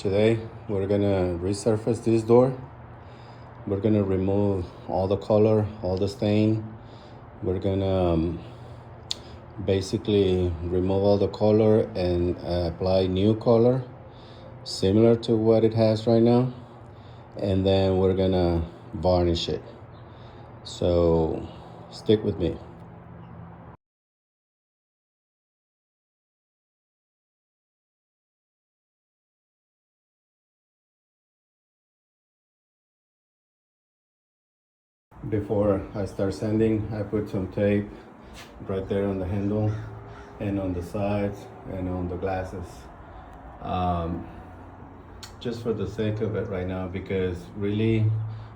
Today we're gonna resurface this door. We're gonna remove all the color, all the stain. We're gonna basically remove all the color and apply new color similar to what it has right now, and then we're gonna varnish it. So stick with me. Before I start sanding, I put some tape right there on the handle and on the sides and on the glasses. Just for the sake of it right now, because really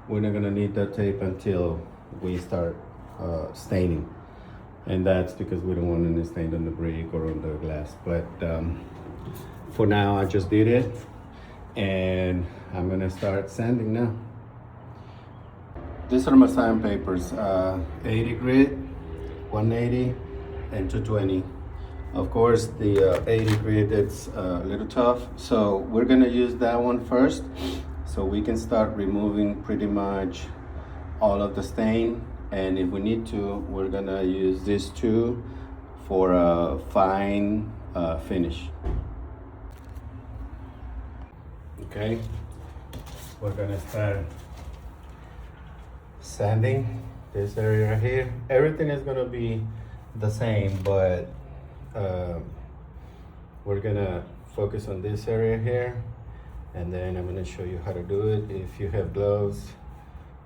we're not gonna need that tape until we start staining. And that's because we don't want any stain on the brick or on the glass. But for now, I just did it, and I'm gonna start sanding now. These are my sandpapers, 80 grit, 180, and 220. Of course, the 80 grit, it's a little tough, so we're gonna use that one first, so we can start removing pretty much all of the stain. And if we need to, we're gonna use these two for a fine finish. Okay, we're gonna start sanding this area right here. Everything is gonna be the same, but we're gonna focus on this area here, and then I'm gonna show you how to do it. If you have gloves,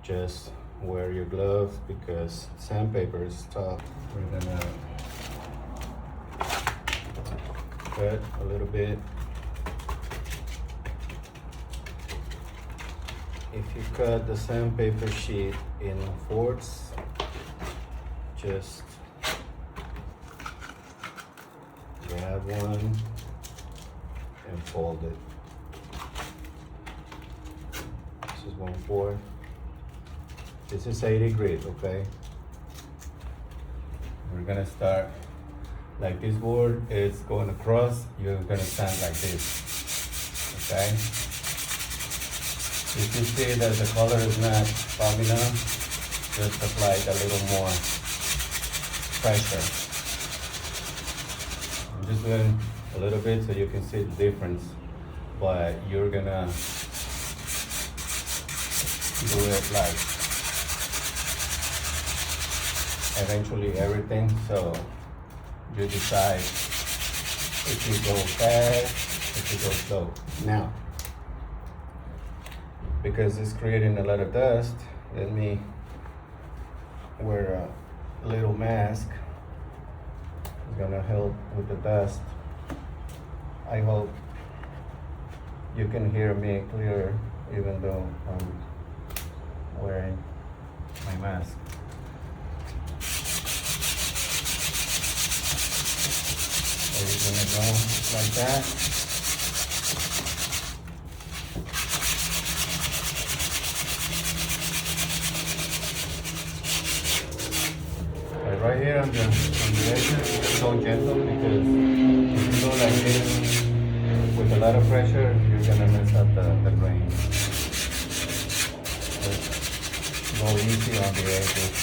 just wear your gloves because sandpaper is tough. We're gonna cut a little bit. If you cut the sandpaper sheet in fourths, just grab one and fold it. This is 1/4. This is 80 grit, okay? We're gonna start like this board is going across, you're gonna sand like this, okay? If you see that the color is not strong enough, just apply it a little more pressure. I'm just doing a little bit so you can see the difference, but you're gonna do it like eventually everything, so you decide if you go fast, if you go slow. Now, because it's creating a lot of dust, let me wear a little mask. It's gonna help with the dust. I hope you can hear me clear even though I'm wearing my mask. So you're gonna go like that. Right here on the edges, go gentle, because if you go like this with a lot of pressure, you're gonna mess up the grain. Just go easy on the edges.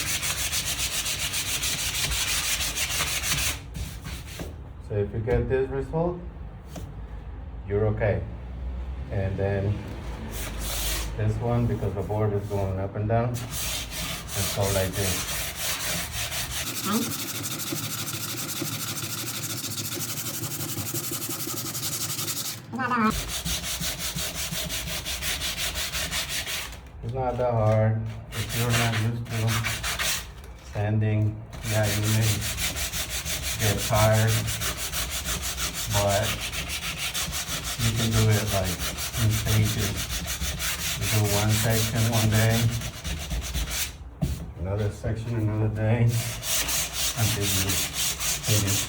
So if you get this result, you're okay. And then this one, because the board is going up and down, just go like this. It's not that hard. If you're not used to sanding, yeah, you may get tired, but you can do it like in stages. You do one section one day, another section another day, until you finish.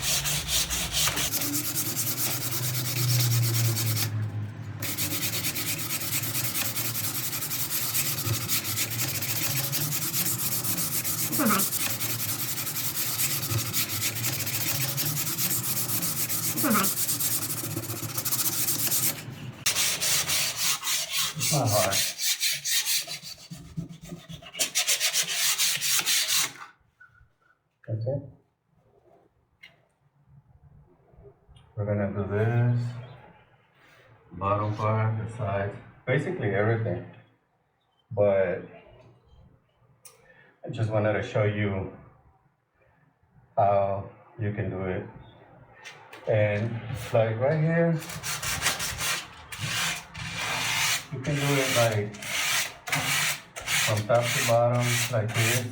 not hard. That's it. We're gonna do this, bottom part, the sides, basically everything. But I just wanted to show you how you can do it. And like right here, you can do it like from top to bottom like this,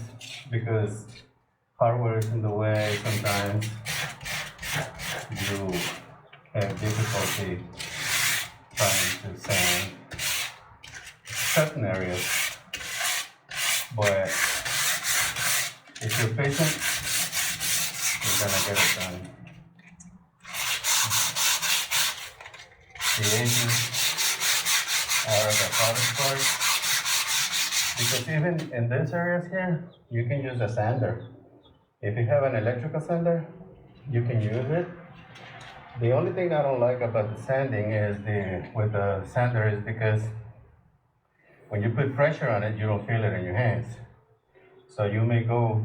because hardware is in the way. Sometimes you have difficulty trying to sand certain areas, but if you're patient, you're gonna get it done. The edges are the hardest part, because even in these areas here, you can use a sander. If you have an electrical sander, you can use it. The only thing I don't like about the sanding with the sander is because when you put pressure on it, you don't feel it in your hands. So you may go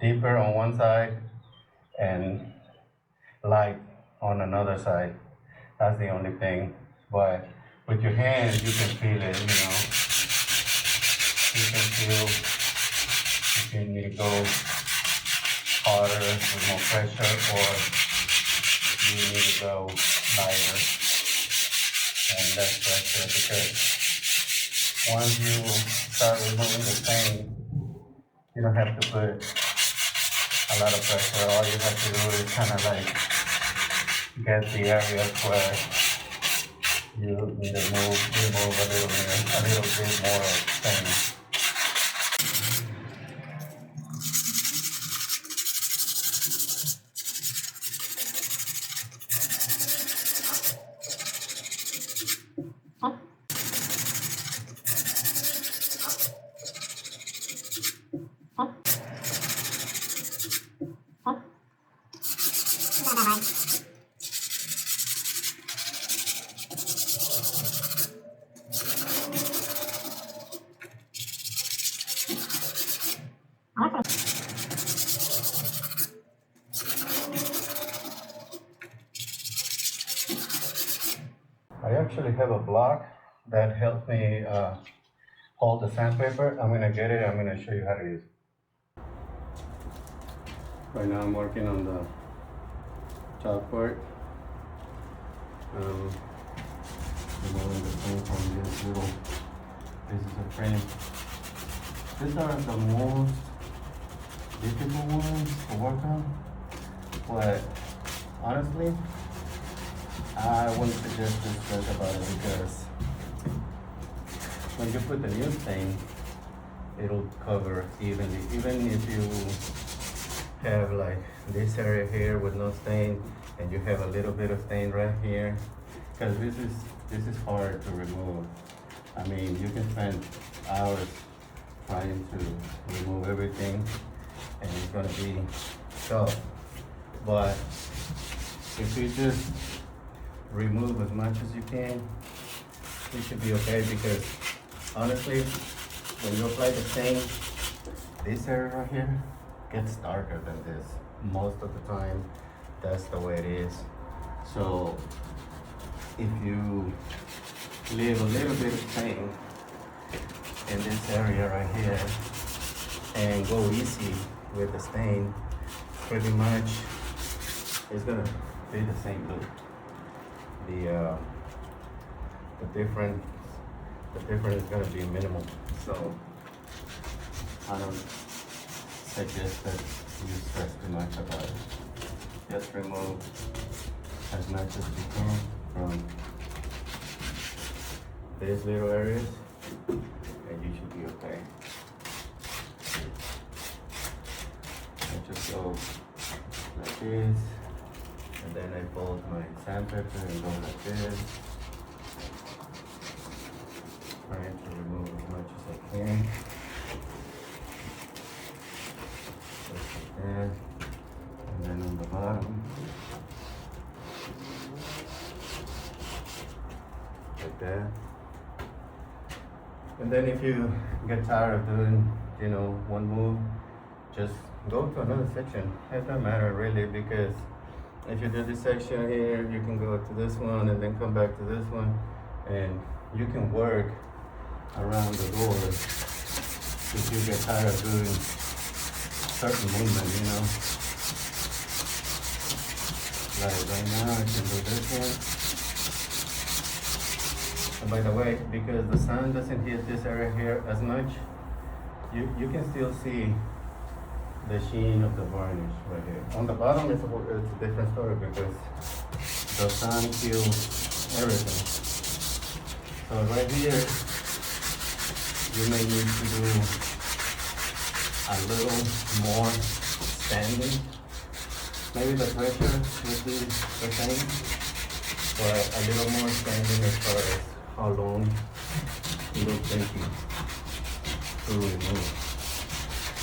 deeper on one side and light on another side. That's the only thing. But with your hands, you can feel it, you know. You can feel if you need to go harder with more pressure, or you need to go lighter and less pressure, because once you start removing the stain, you don't have to put a lot of pressure. All you have to do is kind of like get the areas where you need to remove a little bit more stain. I actually have a block that helps me hold the sandpaper. I'm gonna get it, I'm gonna show you how to use it. Right now I'm working on the top part. Removing the paint from this little pieces of frame. These are the most difficult ones to work on, but honestly, I wouldn't suggest to stress about it, because when you put the new stain, it'll cover evenly. Even if you have like this area here with no stain, and you have a little bit of stain right here, because this is hard to remove. I mean, you can spend hours trying to remove everything, and it's gonna be tough. But if you just remove as much as you can, it should be okay, because honestly, when you apply the stain, this area right here gets darker than this. Most of the time, that's the way it is. So if you leave a little bit of stain in this area right here and go easy with the stain, pretty much it's gonna be the same look. The difference is gonna be minimal. So I don't suggest that you stress too much about it. Just remove as much as you can from these little areas, and you should be okay. I just go like this, and then I fold my sandpaper and go like this, trying to remove as much as I can. Just like that. And then on the bottom, like that. And then if you get tired of doing, one move, just go to another section. It doesn't matter really, because if you do this section here, you can go to this one and then come back to this one, and you can work around the doors if you get tired of doing certain movement. Like right now, I can do this one. And by the way, because the sun doesn't hit this area here as much, you can still see the sheen of the varnish right here. On the bottom, it's a different story because the sun kills everything. So right here, you may need to do a little more standing. Maybe the pressure will be the same, but a little more standing as far as how long it will take you to remove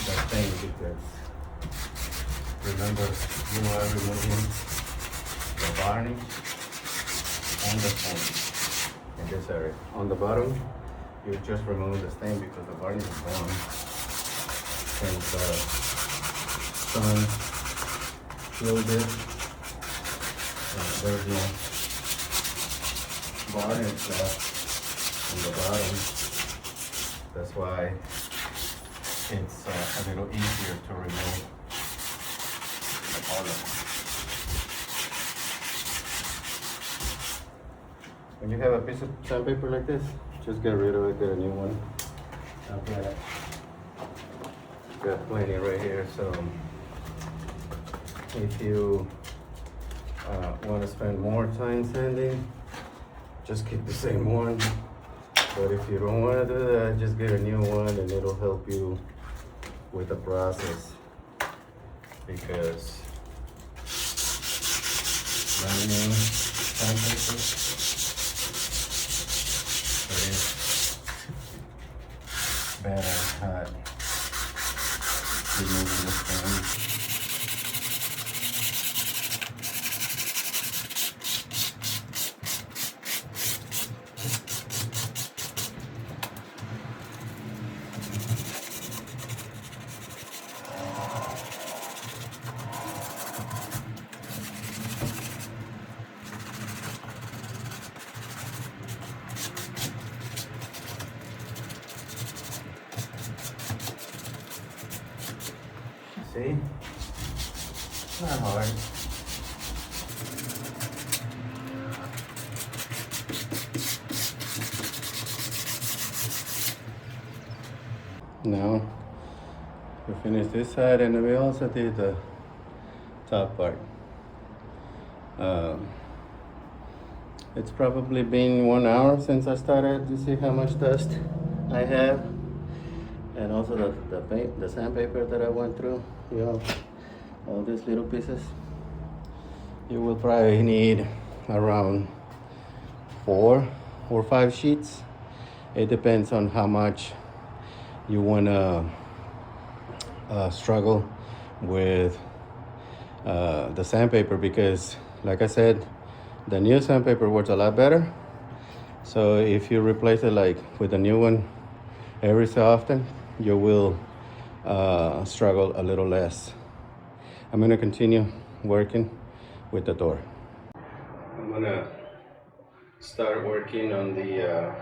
that thing, because remember, you are removing the varnish and the stain in this area. On the bottom, you just remove the stain because the varnish is gone since the sun killed it. There's no varnish left on the bottom. That's why it's a little easier to remove the color. When you have a piece of sandpaper like this, just get rid of it, get a new one. Okay. Got plenty right here, so if you want to spend more time sanding, just keep the same one. But if you don't want to do that, just get a new one, and it'll help you with the process, because brand new sandpaper, it is better at removing the stain. See? It's not hard. Now, we finished this side, and we also did the top part. It's probably been 1 hour since I started to see how much dust I have. And also the sandpaper that I went through, all these little pieces. You will probably need around 4 or 5 sheets. It depends on how much you wanna struggle with the sandpaper, because like I said, the new sandpaper works a lot better. So if you replace it like with a new one every so often, you will struggle a little less. I'm gonna continue working with the door. I'm gonna start working on the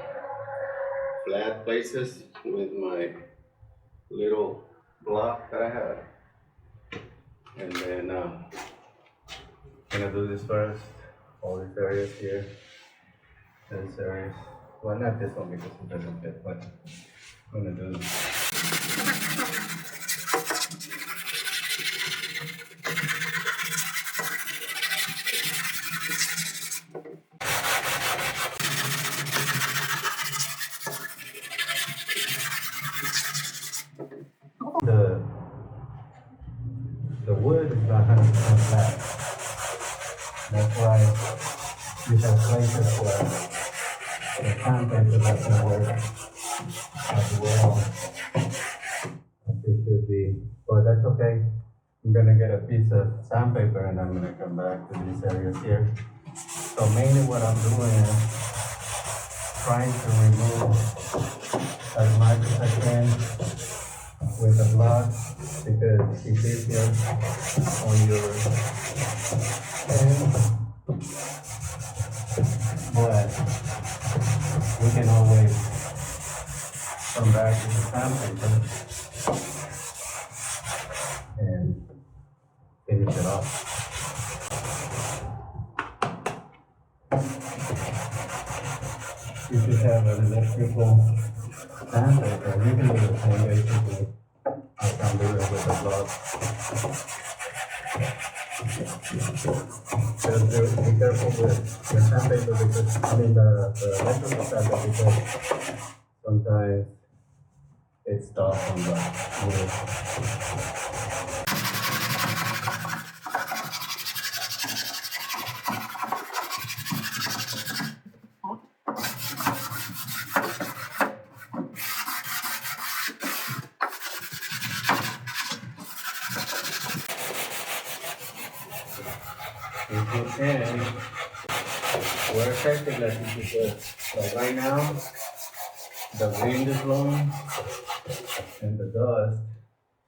flat places with my little block that I have. And then I'm gonna do this first, all these areas here, these areas. Well, not this one because it doesn't fit, but I'm gonna do the wood is not 100% flat. That's why you have places where the sandpaper doesn't work as well as it should be. But that's okay. I'm gonna get a piece of sandpaper and I'm gonna come back to these areas here. So mainly what I'm doing is trying to remove as much as I can with the block because it's easier on your hand. But we can always come back to the sandpaper and finish it off. If you have an electrical sandpaper, you can do the same basically as I'm doing with the block. Just be careful with the sandpaper because, the electrical sandpaper because sometimes it's tough on the wood. If you can, wear safety glasses because right now the wind is blowing and the dust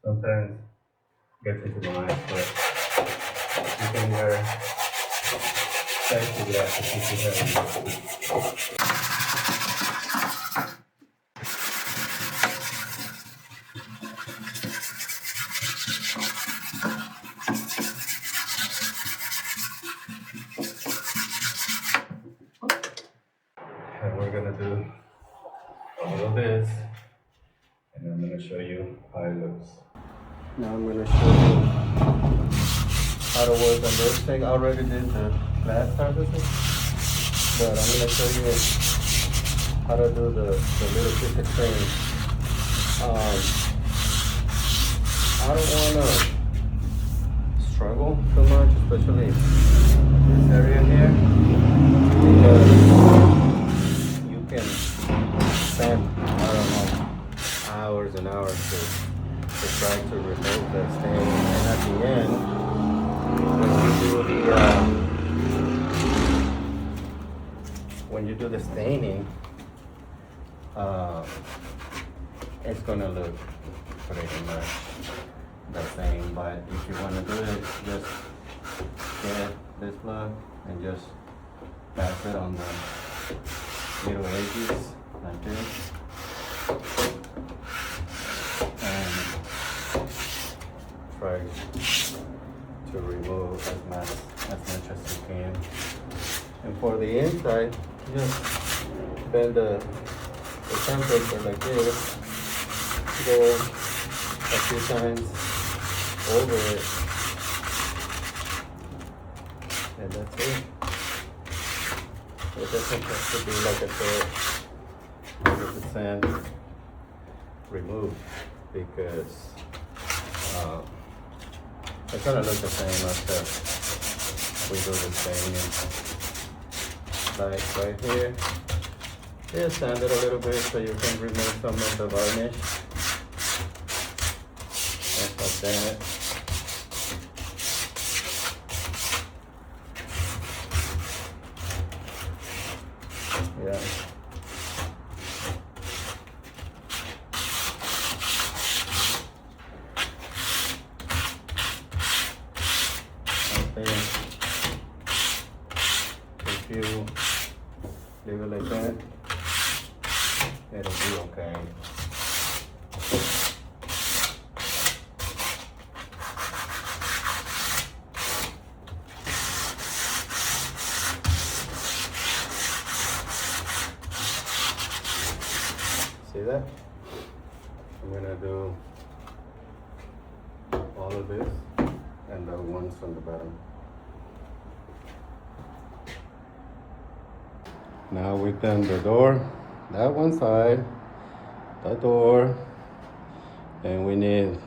sometimes gets into the eyes, but you can wear safety glasses if you have. And we're gonna do a little this, and I'm gonna show you how it looks. Now I'm gonna show you how to work on this thing. I already did the glass surfaces, but I'm gonna show you how to do the little piece of thing. I don't wanna struggle too much, especially this area here, because you can spend, I don't know, hours and hours to try to remove the stain, and at the end, when you do the staining, it's gonna look pretty much the same. But if you want to do it, just get this plug and just pass it on the little edges like this, and try to remove as much as you can. And for the inside, just bend the sandpaper like this, go a few times over it, and that's it. It doesn't have to be, like I said, 100% removed, because it's gonna look the same after we do the staining. Like right here, just sand it a little bit so you can remove some of the varnish. Just like that. Yeah. Okay. If you leave it like that, it'll be okay. See that? I'm gonna do all of this and the ones on the bottom. Now we've done the door, that one side, the door, and we need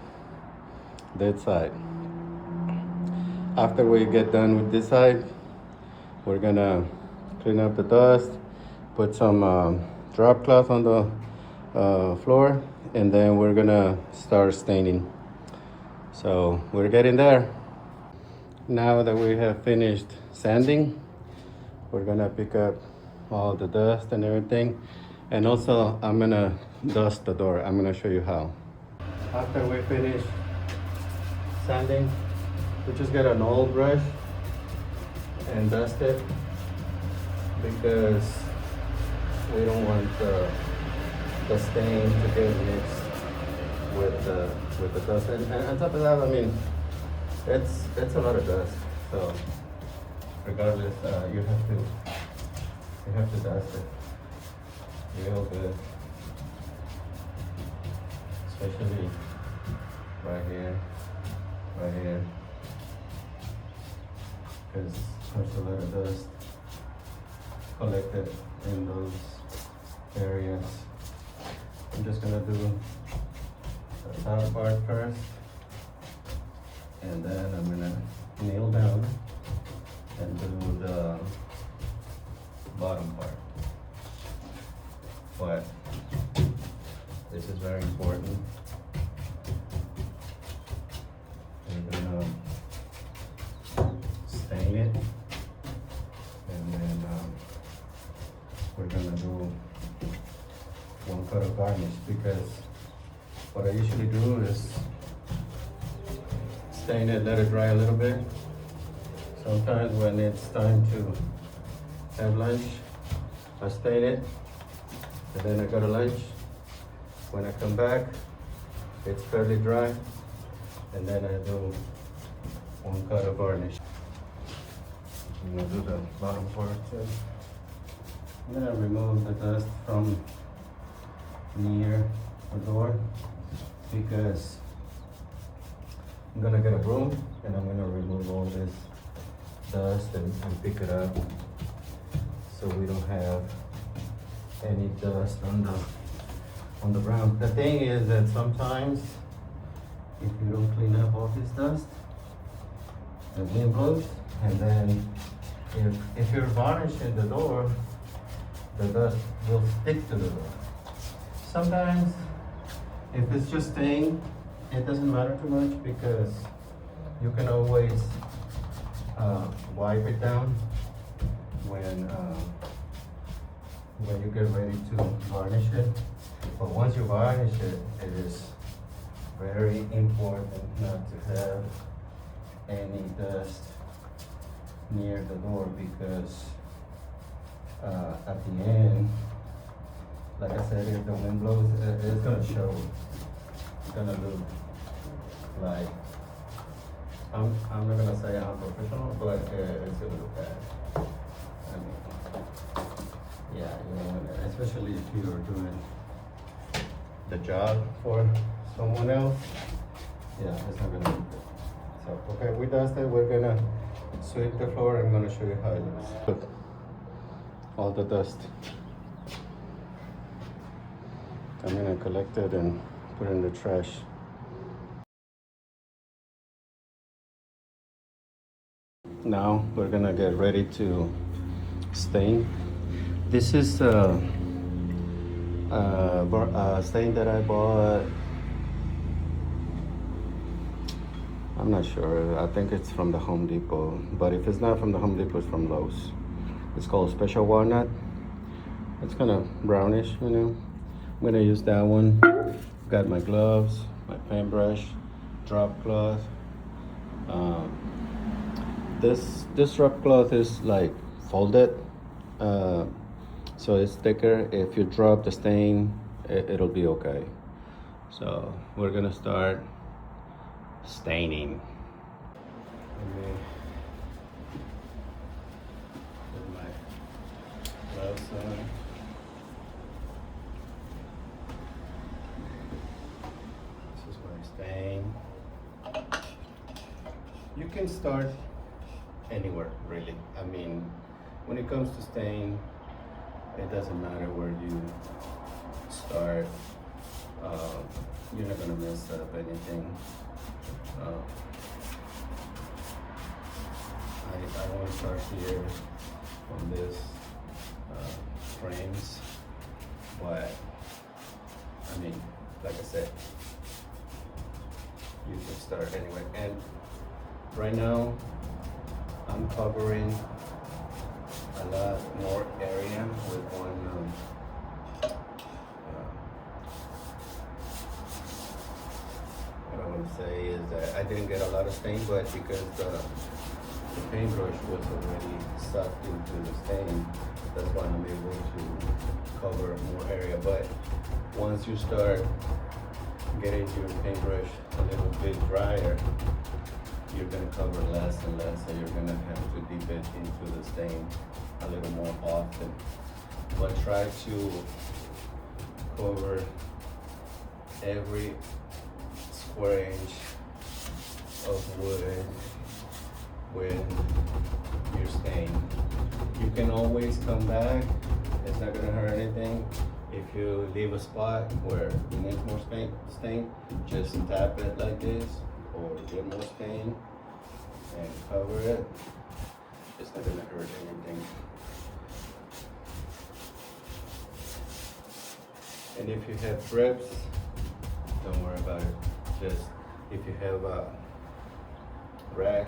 that side. After we get done with this side, we're gonna clean up the dust, put some drop cloth on the floor, and then we're gonna start staining. So we're getting there. Now that we have finished sanding, we're gonna pick up all the dust and everything. And also I'm gonna dust the door. I'm gonna show you how. After we finish sanding, we just get an old brush and dust it, because we don't want the stain to get mixed with the dust. And on top of that, I mean, it's a lot of dust. So regardless, you have to dust it real good, especially right here, because there's a lot of dust collected in those areas. I'm just gonna do the top part first, and then I'm gonna nail down and do the bottom part. But this is very important. We're gonna stain it, and then we're gonna do one coat of varnish, because what I usually do is stain it, let it dry a little bit. Sometimes when it's time to have lunch, I stain it, and then I go to lunch. When I come back, it's fairly dry, and then I do one coat of varnish. I'm gonna do the bottom part too. I'm gonna remove the dust from near the door, because I'm gonna get a broom and I'm gonna remove all this dust and pick it up, so we don't have any dust on the ground. The thing is that sometimes if you don't clean up all this dust, the wind blows, and then if you're varnishing the door, the dust will stick to the door. Sometimes if it's just stain, it doesn't matter too much, because you can always wipe it down when you get ready to varnish it. But once you varnish it, it is very important not to have any dust near the door, because at the end, like I said, if the wind blows, it's gonna show. It's gonna look like, I'm not gonna say I'm professional, but it's gonna look bad. I mean, yeah, you know, especially if you're doing the job for someone else, yeah, it's not gonna look good. So, okay, we dusted, we're gonna sweep the floor. I'm gonna show you how it looks. Look, all the dust. I'm gonna collect it and put it in the trash. Now we're gonna get ready to stain. This is a stain that I bought. I'm not sure. I think it's from the Home Depot. But if it's not from the Home Depot, it's from Lowe's. It's called Special Walnut. It's kind of brownish, you know. I'm gonna use that one. Got my gloves, my paintbrush, drop cloth. This drop cloth is like folded, so it's thicker. If you drop the stain, it'll be okay. So we're gonna start staining. Let me put my gloves on. This is my stain. You can start anywhere, really. I mean, when it comes to stain, it doesn't matter where you start. You're not gonna mess up anything. I want to start here on this frames, but I mean, like I said, you can start anywhere. And right now, I'm covering a lot more area I didn't get a lot of stain, but because the paintbrush was already sucked into the stain, that's why I'm able to cover more area. But once you start getting your paintbrush a little bit drier, you're gonna cover less and less, so you're gonna have to dip it into the stain a little more often. But try to cover every square inch of wood with your stain. You can always come back, it's not gonna hurt anything. If you leave a spot where you need more stain, just tap it like this, or get more stain and cover it. It's not gonna hurt anything. And if you have drips, don't worry about it. Just if you have a rag,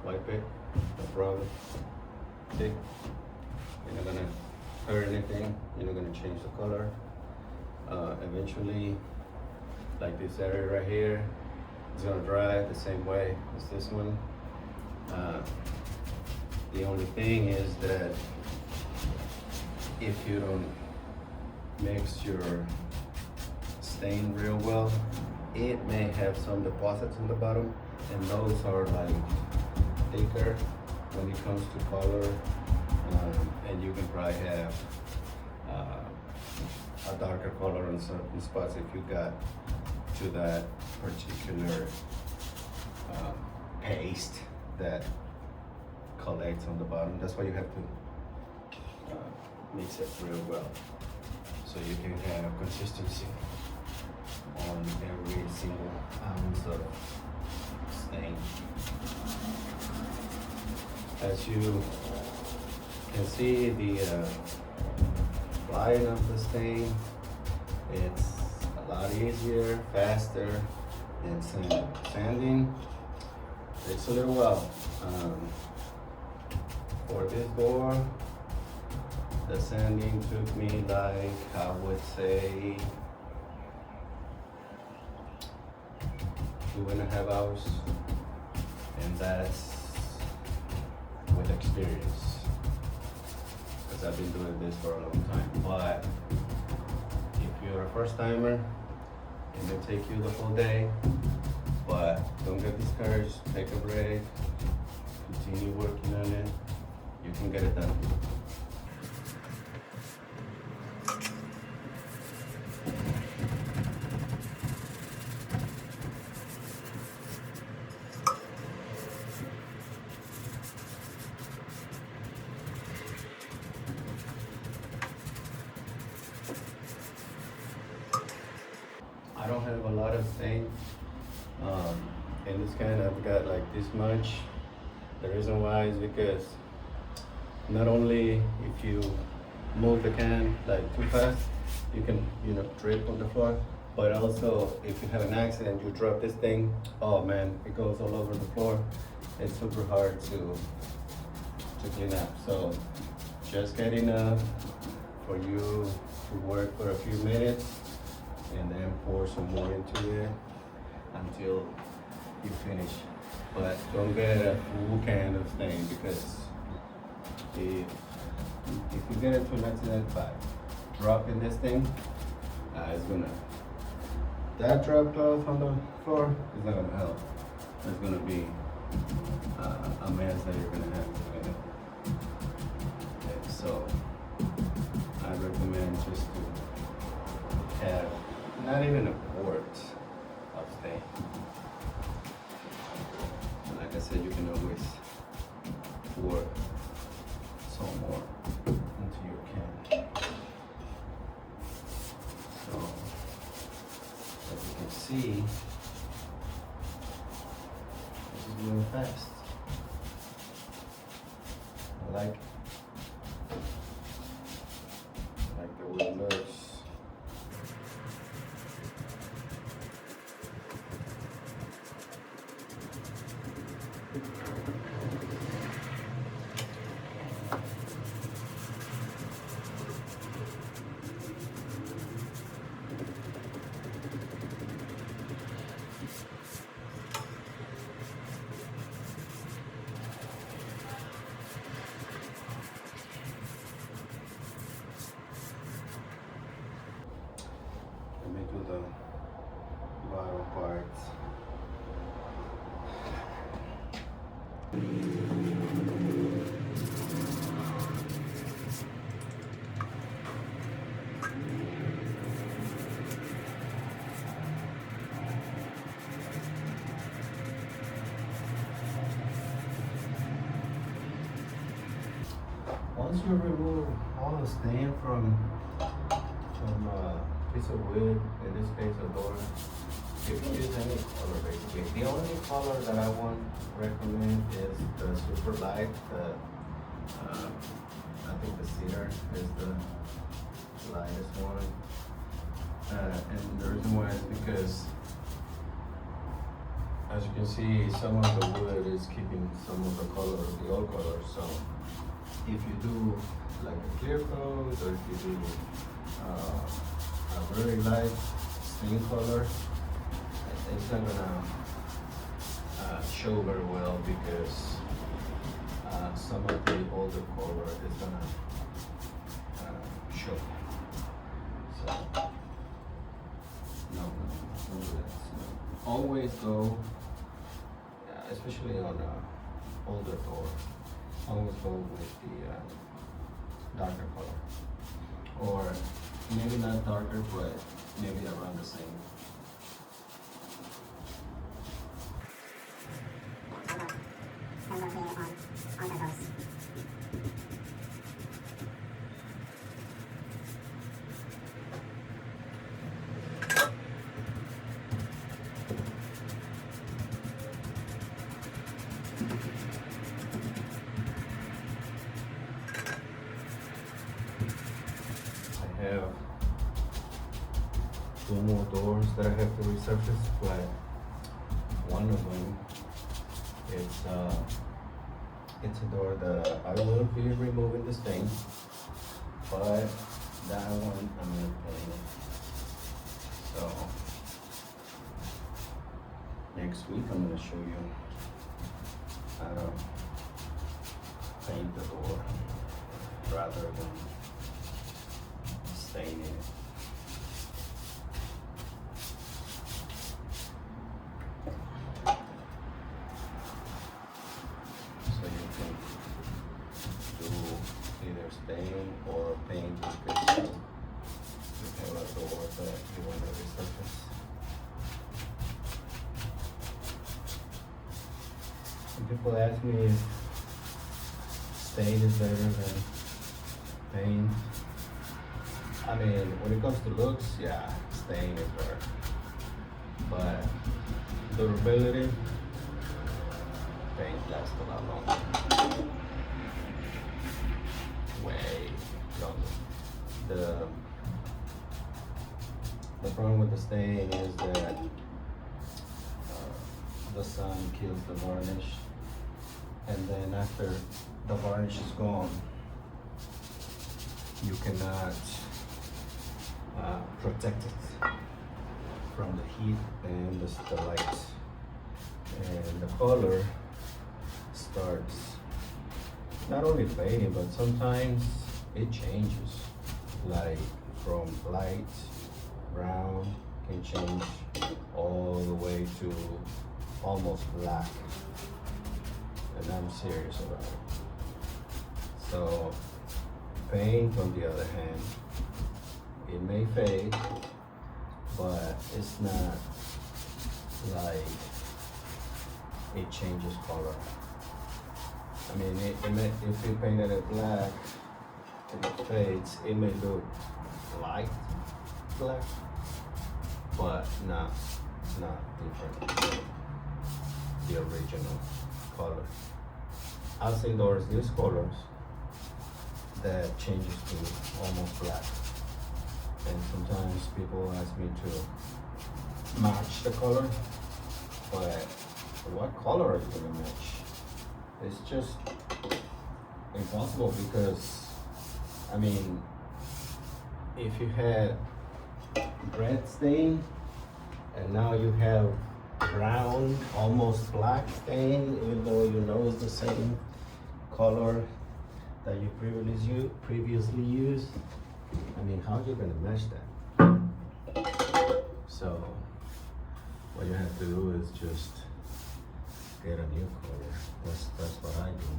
wipe it, no problem. See, you're not gonna hurt anything. You're not gonna change the color. Eventually, like this area right here, it's gonna dry the same way as this one. The only thing is that if you don't mix your stain real well, it may have some deposits in the bottom, and those are like thicker when it comes to color, and you can probably have a darker color on certain spots if you got to that particular paste that collects on the bottom. That's why you have to mix it real well, so you can have consistency on every single ounce of stain. As you can see, the line of the stain, it's a lot easier, faster than sanding. Sanding takes a little while. For this door, the sanding took me like, I would say, 2.5 hours, and that's with experience, because I've been doing this for a long time. But if you're a first timer, it may take you the whole day, but don't get discouraged, take a break, continue working on it, you can get it done. I don't have a lot of stain. In this can, I've got like this much. The reason why is because not only if you move the can like too fast, you can, drip on the floor, but also if you have an accident, you drop this thing, oh man, it goes all over the floor. It's super hard to clean up. So just get enough for you to work for a few minutes, and then pour some more into it until you finish. But don't get a full can of stain, because if you get it to an accident by dropping this thing, that drop cloth on the floor is not gonna help. It's gonna be a mess that you're gonna have to clean up. Okay, so I recommend just to have not even a quart of stain. Like I said, you can always pour some more into your can. So, as you can see, this is moving fast. I like the way it looks. to the bottom parts. Once you remove all the stain from a piece of wood, in this case a door, you can use any color basically. The only color that I won't recommend is the super light. I think the cedar is the lightest one. And the reason why is because, as you can see, some of the wood is keeping some of the color, the old color. So if you do like a clear coat, or if you do a very light stain color, it's not gonna show very well, because some of the older color is gonna show. So no, don't do that. So always go, especially on older door, always go with the darker color, or maybe not darker, but maybe around the same. I have two more doors that I have to resurface, but one of them, it's a door that I will be removing the stain, but that one I'm gonna paint it. So next week I'm gonna show you how to paint the door rather than staining it. So you can do either stain or paint because you have a door that you want to resurface. Some people ask me if stain is better than paint. I mean, when it comes to looks, yeah, stain is better. But durability, paint lasts a lot longer. Way longer. The problem with the stain is that the sun kills the varnish, and then after the varnish is gone, you cannot protect it from the heat and the light, and the color starts not only fading, but sometimes it changes, like from light brown can change all the way to almost black, and I'm serious about it. So paint, on the other hand, it may fade, but it's not like it changes color. I mean, if you painted it black and it fades, it may look light black, but not different than the original color. I've seen doors these colors that changes to almost black. And sometimes people ask me to match the color, but what color are you gonna match? It's just impossible, because, I mean, if you had red stain and now you have brown, almost black stain, even though you know it's the same color that you previously used, I mean, how are you gonna match that? So what you have to do is just get a new color. That's what I do.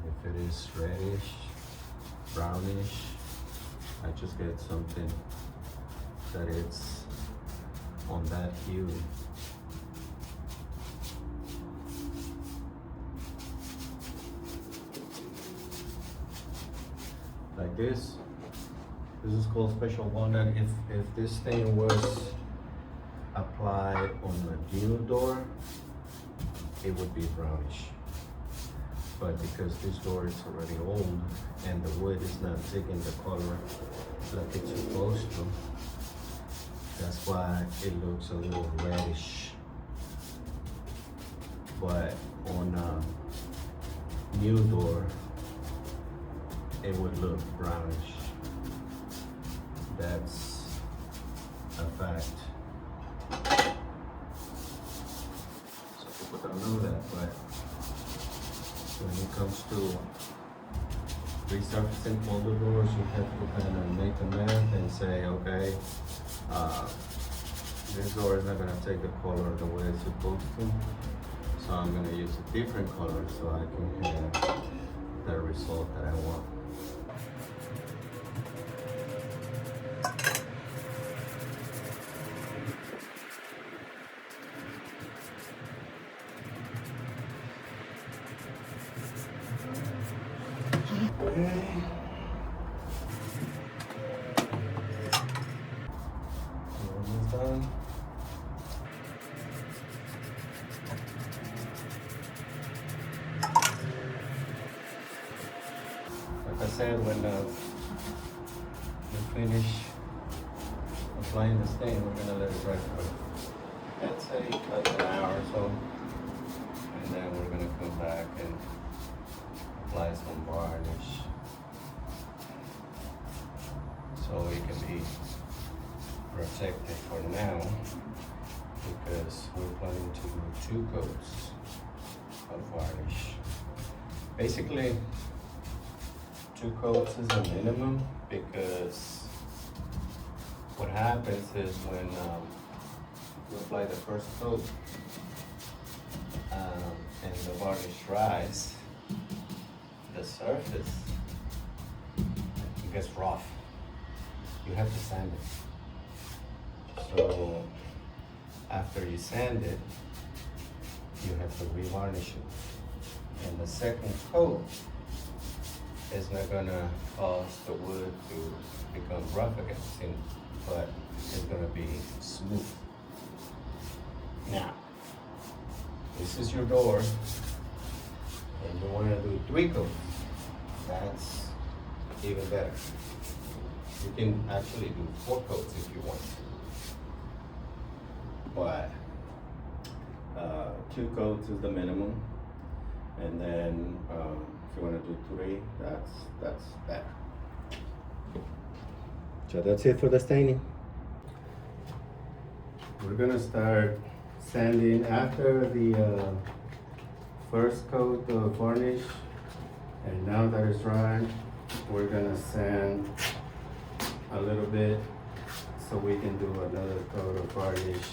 If it is reddish, brownish, I just get something that it's on that hue. Like this. This is called special one, that if this stain was applied on a new door, it would be brownish. But because this door is already old and the wood is not taking the color like it's supposed to, that's why it looks a little reddish. But on a new door, it would look brownish. That's a fact. So people don't know that, but when it comes to resurfacing older doors, you have to kind of make the math and say, okay, this door is not going to take the color the way it's supposed to, so I'm going to use a different color so I can have the result that I want. Okay. Almost done. Like I said, when we finish applying the stain, we're gonna let it dry for, let's say, like an hour or so, and then we're gonna come back and apply some varnish so it can be protected for now, because we're planning to do 2 coats of varnish. Basically 2 coats is the minimum, because what happens is when you apply the first coat and the varnish dries, the surface gets rough. You have to sand it. So after you sand it, you have to revarnish it. And the second coat is not gonna cause the wood to become rough again, but it's gonna be smooth. Now, this is your door, and you wanna do 3 coats. That's even better. You can actually do 4 coats if you want to. But 2 coats is the minimum. And then if you want to do 3, that's better. So that's it for the staining. We're gonna start sanding after the first coat of varnish. And now that it's dry, we're gonna sand a little bit so we can do another coat of varnish.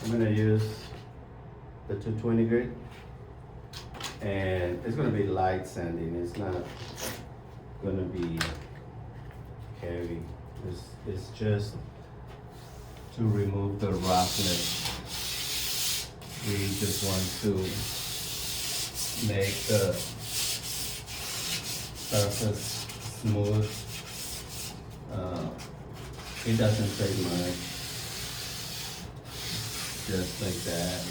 I'm gonna use the 220 grit, and it's gonna be light sanding. It's not gonna be heavy. It's just to remove the roughness. We just want to make the surface smooth. It doesn't take much, just like that.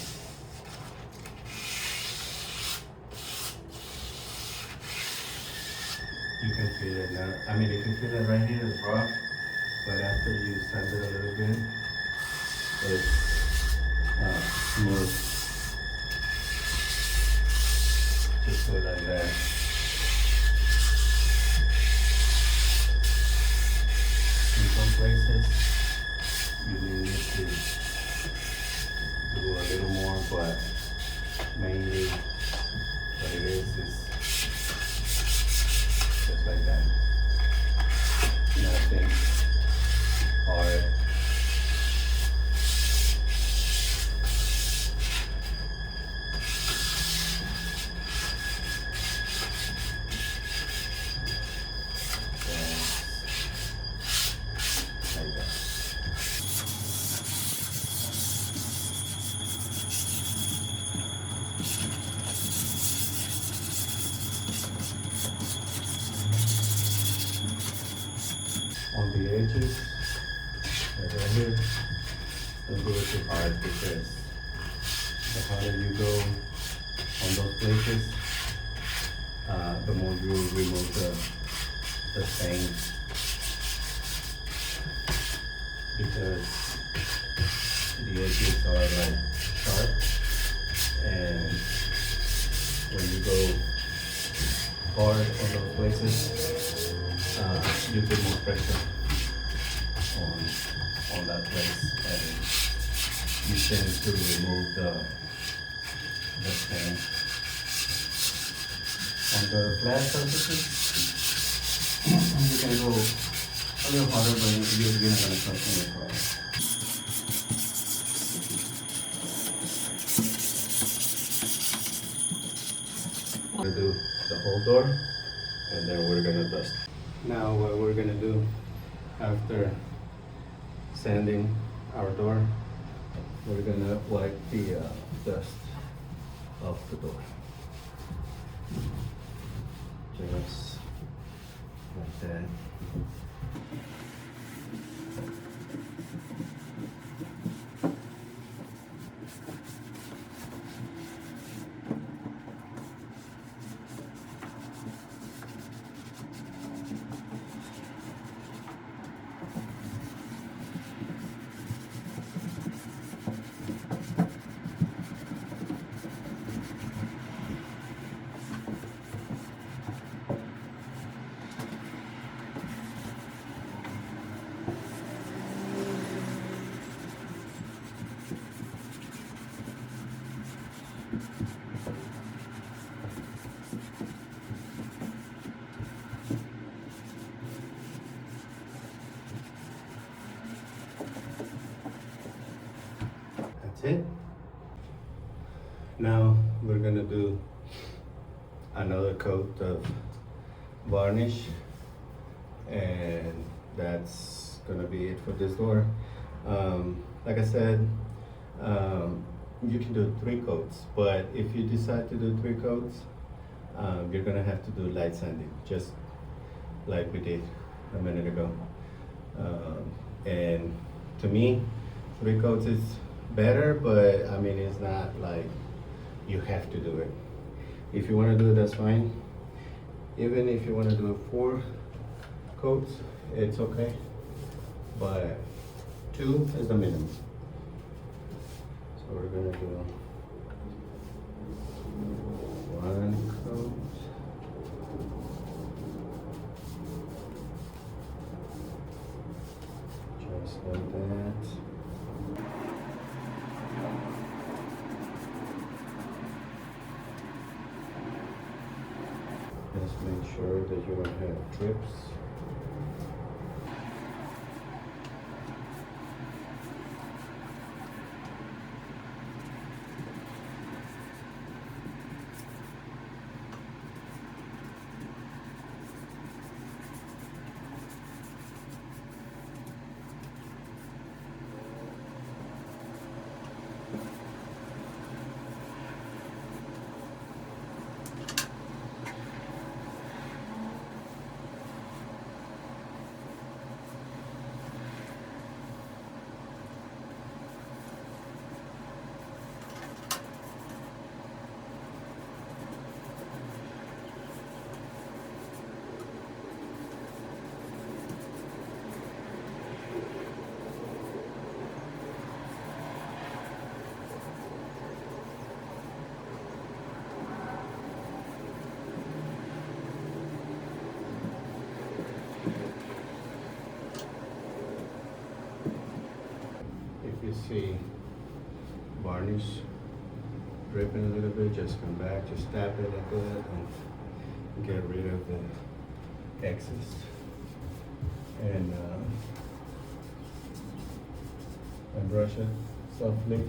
You can feel it now. I mean, you can feel it right here, it's rough, but after you sand it a little bit, it's smooth. Just go like that. In some places, you may need to do a little more, but mainly what it is just like that. Nothing hard. on the edges, right here. Don't do it too hard because the harder you go on those places, the more you remove the stain, because the edges are like sharp, and when you go hard on those places, you put more pressure on that place, and you tend to remove the stain. On the flat surfaces, you can go a little harder, but you're not gonna touch any problem. We'll do the whole door, and then we're gonna dust. Now what we're gonna do after sanding our door, we're gonna wipe the dust off the door. Just like that. That's it. Now we're gonna do another coat of varnish, and that's gonna be it for this door. Like I said, you can do 3 coats, but if you decide to do 3 coats, you're gonna have to do light sanding, just like we did a minute ago. And to me, 3 coats is better, but I mean, it's not like you have to do it. If you want to do it, that's fine. Even if you want to do 4 coats, it's okay, but 2 is the minimum. So we're gonna do 1 coat, just like that. Just make sure that you don't have drips. If you see varnish dripping a little bit, just come back, just tap it like that and get rid of the excess. And brush it softly.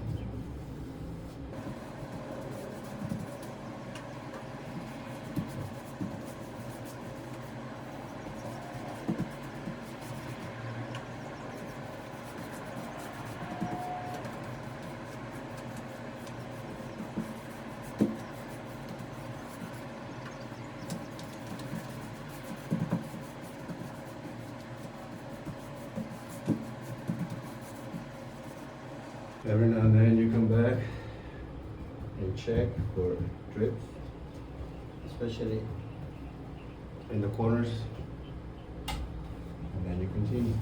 Every now and then you come back and check for drips, especially in the corners, and then you continue.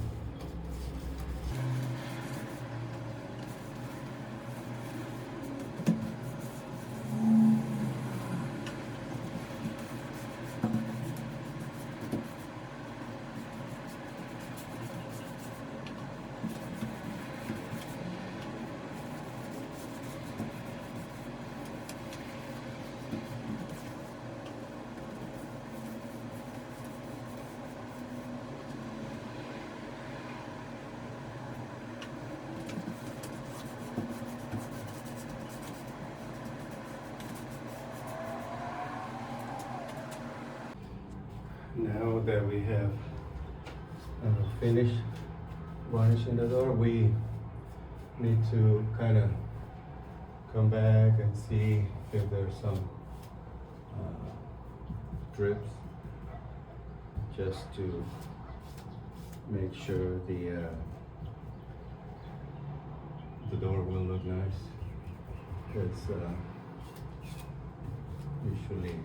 Now that we have finished varnishing the door, we need to kind of come back and see if there's some drips, just to make sure the door will look nice, because usually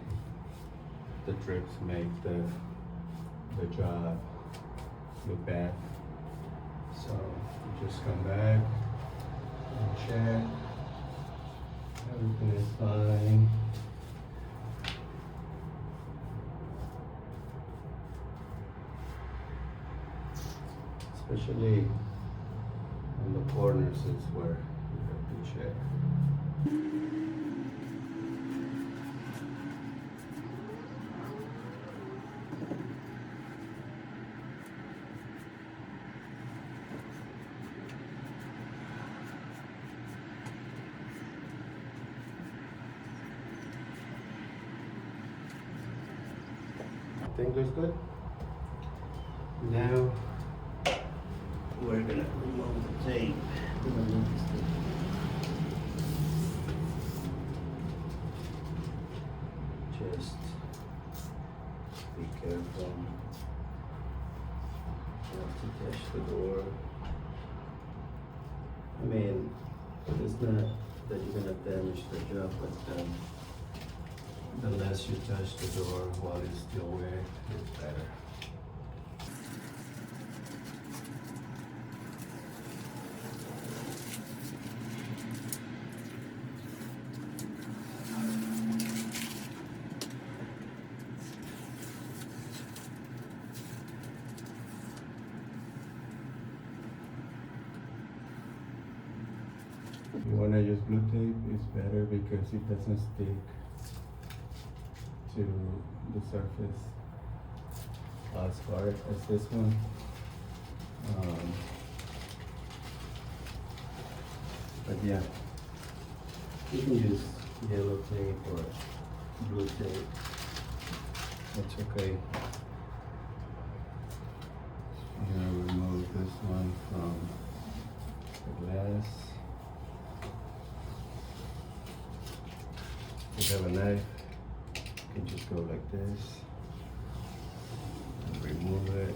the drips make the job look bad. So you just come back and check. Everything is fine. Especially on the corners is where you have to check. I think looks good. Now we're gonna remove the tape. Just be careful not to touch the door. I mean, it's not that you're gonna damage the job, but the less you touch the door while it's still wet, it's better. If you want to use blue tape, it's better because it doesn't stick to the surface as hard as this one. But yeah, you can use yellow tape or blue tape. That's okay. I'm gonna remove this one from the glass. If you have a knife, you can just go like this and remove it.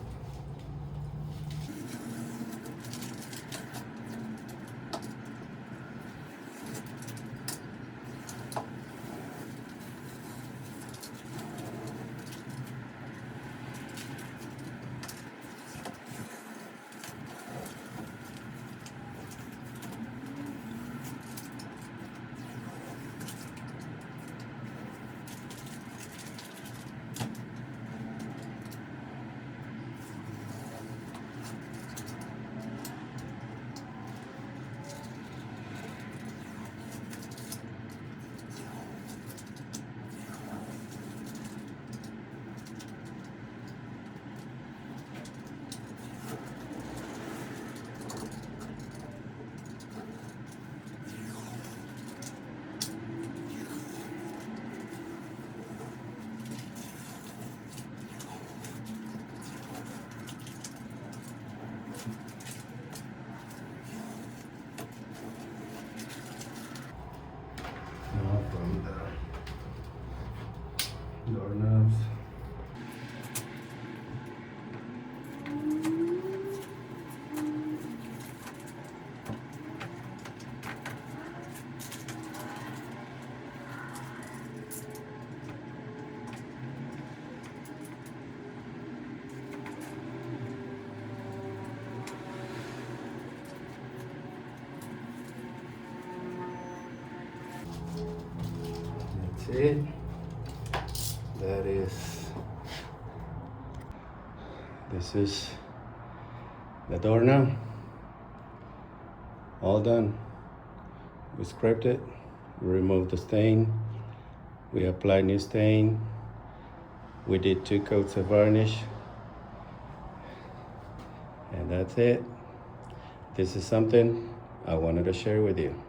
that's it. This is the door now. All done. We scraped it, we removed the stain, we applied new stain, we did 2 coats of varnish, and that's it. This is something I wanted to share with you.